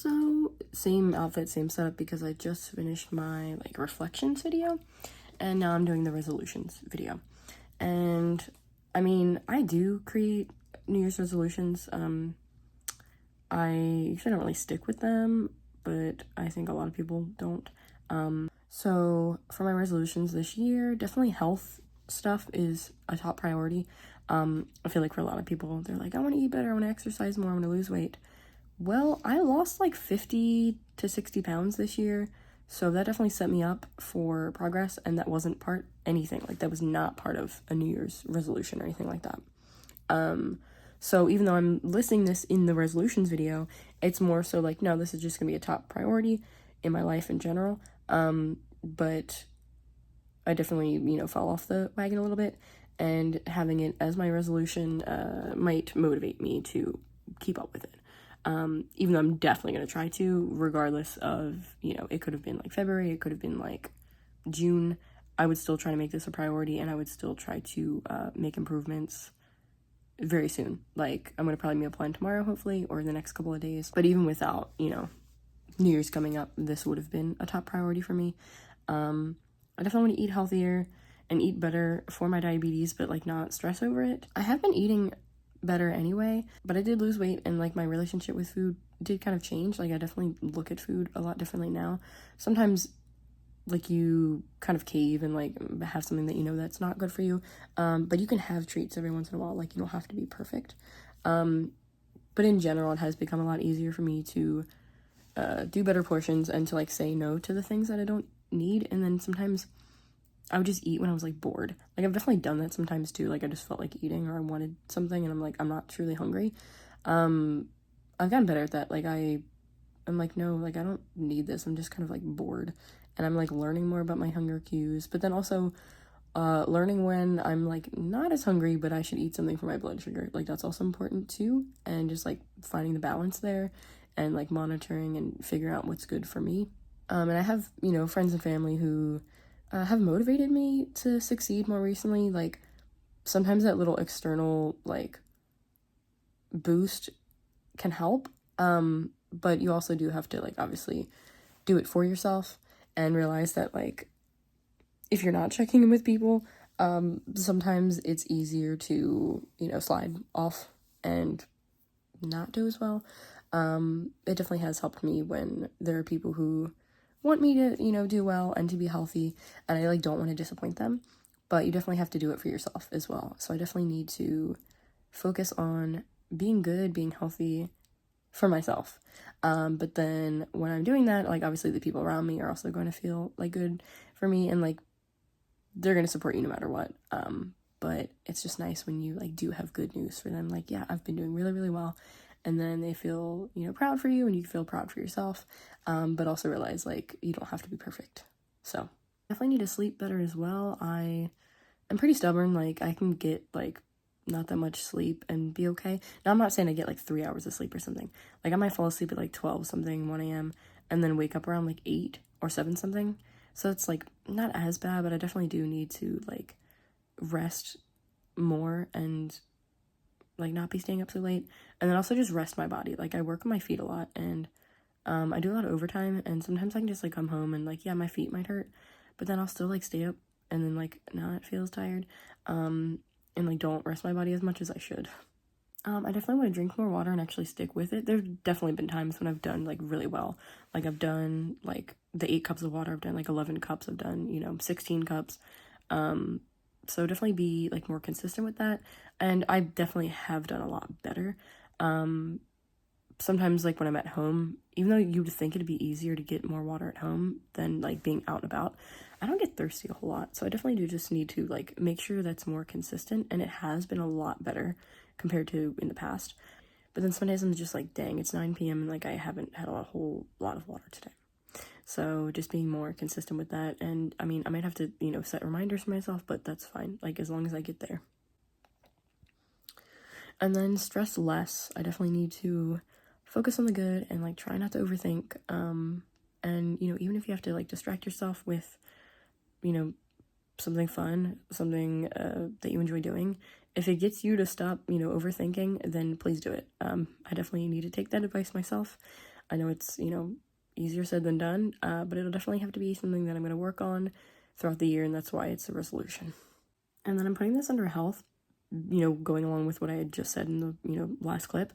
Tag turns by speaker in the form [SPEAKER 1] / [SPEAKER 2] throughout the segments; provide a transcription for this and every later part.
[SPEAKER 1] also same outfit, same setup, because I just finished my like reflections video and now I'm doing the resolutions video. And I mean, I do create New Year's resolutions. I usually don't really stick with them, but I think a lot of people don't. So for my resolutions this year, definitely health stuff is a top priority. I feel like for a lot of people, they're like, I want to eat better, I want to exercise more, I want to lose weight. Well, I lost like 50 to 60 pounds this year, so that definitely set me up for progress, and that wasn't that was not part of a New Year's resolution or anything like that. So even though I'm listing this in the resolutions video, it's more so like, no, this is just gonna be a top priority in my life in general. But I definitely, fell off the wagon a little bit, and having it as my resolution might motivate me to keep up with it. Even though I'm definitely going to try to, regardless of, it could have been like February, it could have been like June, I would still try to make this a priority, and I would still try to make improvements very soon. Like, I'm going to probably meal plan tomorrow, hopefully, or the next couple of days. But even without, New Year's coming up, this would have been a top priority for me. I definitely want to eat healthier and eat better for my diabetes, but like not stress over it. I have been eating better anyway, but I did lose weight, and like my relationship with food did kind of change. Like, I definitely look at food a lot differently now. Sometimes like you kind of cave and like have something that that's not good for you, but you can have treats every once in a while. Like, you don't have to be perfect, but in general it has become a lot easier for me to do better portions and to like say no to the things that I don't need. And then sometimes I would just eat when I was like bored. Like, I've definitely done that sometimes too. Like, I just felt like eating, or I wanted something and I'm like, I'm not truly hungry. I've gotten better at that. Like, I'm like, no, like, I don't need this. I'm just kind of like bored, and I'm like learning more about my hunger cues, but then also learning when I'm like not as hungry but I should eat something for my blood sugar. Like, that's also important too, and just like finding the balance there and like monitoring and figuring out what's good for me. And I have friends and family who have motivated me to succeed more recently. Like, sometimes that little external like boost can help, but you also do have to like obviously do it for yourself and realize that like if you're not checking in with people, sometimes it's easier to slide off and not do as well. It definitely has helped me when there are people who want me to do well and to be healthy, and I like don't want to disappoint them, but you definitely have to do it for yourself as well. So I definitely need to focus on being good, being healthy for myself. But then when I'm doing that, like obviously the people around me are also going to feel like good for me, and like they're going to support you no matter what. But it's just nice when you like do have good news for them. Like, yeah, I've been doing really, really well. And then they feel, proud for you, and you feel proud for yourself. But also realize like you don't have to be perfect. So definitely need to sleep better as well. I'm pretty stubborn. Like, I can get like not that much sleep and be okay. Now, I'm not saying I get like 3 hours of sleep or something. Like, I might fall asleep at like 12 something, 1 a.m. and then wake up around like 8 or 7 something. So it's like not as bad, but I definitely do need to like rest more and like not be staying up so late, and then also just rest my body. Like, I work on my feet a lot, and I do a lot of overtime, and sometimes I can just like come home and like, yeah, my feet might hurt, but then I'll still like stay up and then like not feel as tired, and like don't rest my body as much as I should. I definitely want to drink more water and actually stick with it. There's definitely been times when I've done like really well. Like, I've done like the 8 cups of water, I've done like 11 cups, I've done 16 cups. So definitely be like more consistent with that, and I definitely have done a lot better. Sometimes like when I'm at home, even though you would think it'd be easier to get more water at home than like being out and about, I don't get thirsty a whole lot. So I definitely do just need to like make sure that's more consistent, and it has been a lot better compared to in the past. But then some days I'm just like, dang, it's 9 p.m. and like I haven't had a whole lot of water today. So just being more consistent with that. And I mean, I might have to, set reminders for myself, but that's fine. Like, as long as I get there. And then stress less. I definitely need to focus on the good and like try not to overthink. And, even if you have to like distract yourself with, something fun, something that you enjoy doing, if it gets you to stop, overthinking, then please do it. I definitely need to take that advice myself. I know it's, you know, easier said than done, but it'll definitely have to be something that I'm going to work on throughout the year, and that's why it's a resolution. And then I'm putting this under health, you know, going along with what I had just said in the, you know, last clip.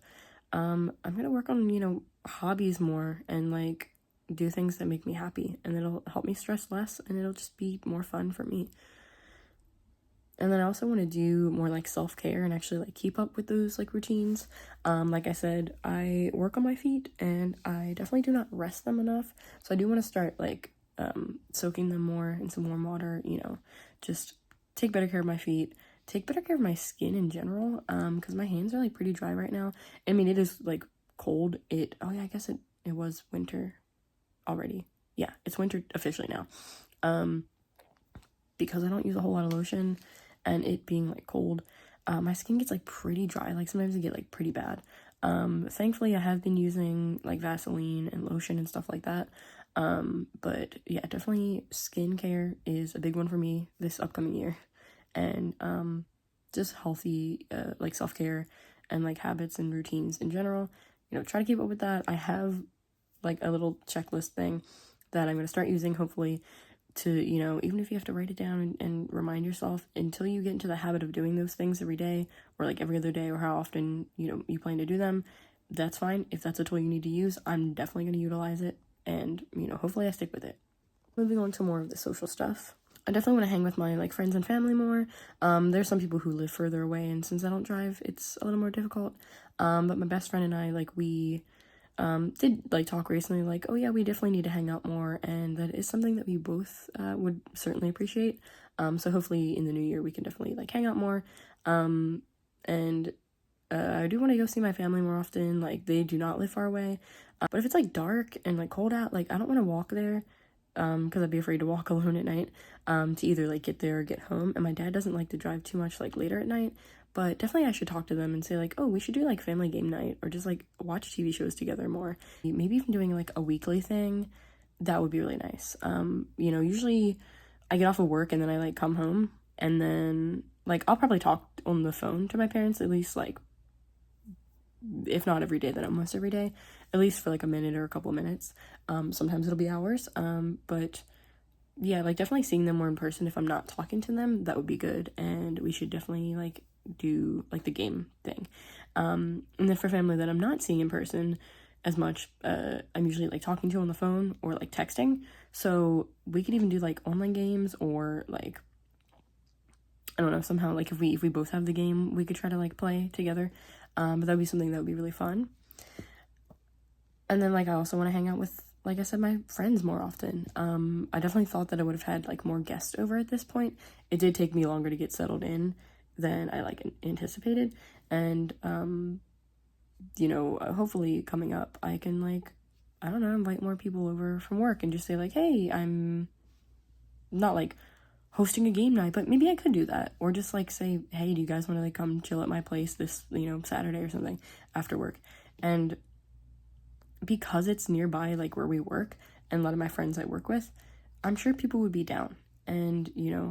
[SPEAKER 1] I'm going to work on, you know, hobbies more and like do things that make me happy, and it'll help me stress less, and it'll just be more fun for me. And then I also want to do more like self-care and actually like keep up with those like routines. Like I said, I work on my feet and I definitely do not rest them enough. So I do want to start like soaking them more in some warm water, you know, just take better care of my feet, take better care of my skin in general, because my hands are like pretty dry right now. I mean, it is like cold. Oh yeah, I guess it was winter already. Yeah, it's winter officially now. Because I don't use a whole lot of lotion, and it being like cold, my skin gets like pretty dry. Like sometimes it get like pretty bad. Thankfully I have been using like Vaseline and lotion and stuff like that. But yeah, definitely skincare is a big one for me this upcoming year. And just healthy like self-care and like habits and routines in general, you know, try to keep up with that. I have like a little checklist thing that I'm going to start using, hopefully, to, you know, even if you have to write it down and remind yourself, until you get into the habit of doing those things every day, or like every other day, or how often, you know, you plan to do them, that's fine. If that's a tool you need to use, I'm definitely going to utilize it, and, you know, hopefully I stick with it. Moving on to more of the social stuff, I definitely want to hang with my like friends and family more. There's some people who live further away, and since I don't drive, it's a little more difficult. But my best friend and I, like, we did like talk recently, like, oh yeah, we definitely need to hang out more, and that is something that we both would certainly appreciate. So hopefully in the new year we can definitely like hang out more. And I do want to go see my family more often. Like, they do not live far away, but if it's like dark and like cold out, like I don't want to walk there, because I'd be afraid to walk alone at night, to either like get there or get home. And my dad doesn't like to drive too much like later at night, but definitely I should talk to them and say like, oh, we should do like family game night, or just like watch TV shows together more. Maybe even doing like a weekly thing. That would be really nice. You know, usually I get off of work and then I like come home, and then like I'll probably talk on the phone to my parents, at least like, if not every day, then almost every day, at least for like a minute or a couple of minutes. Sometimes it'll be hours. But yeah, like definitely seeing them more in person. If I'm not talking to them, that would be good. And we should definitely like do like the game thing. And then for family that I'm not seeing in person as much, I'm usually like talking to on the phone or like texting. So we could even do like online games, or like, I don't know, somehow like if we both have the game, we could try to like play together. But that would be something that would be really fun. And then like I also want to hang out with, like I said, my friends more often. I definitely thought that I would have had like more guests over at this point. It did take me longer to get settled in than I like anticipated. And you know, hopefully coming up I can like, I don't know, invite more people over from work and just say like, hey, I'm not like hosting a game night, but maybe I could do that. Or just like say, hey, do you guys want to like come chill at my place this, you know, Saturday or something after work? And because it's nearby like where we work and a lot of my friends I work with, I'm sure people would be down. And, you know,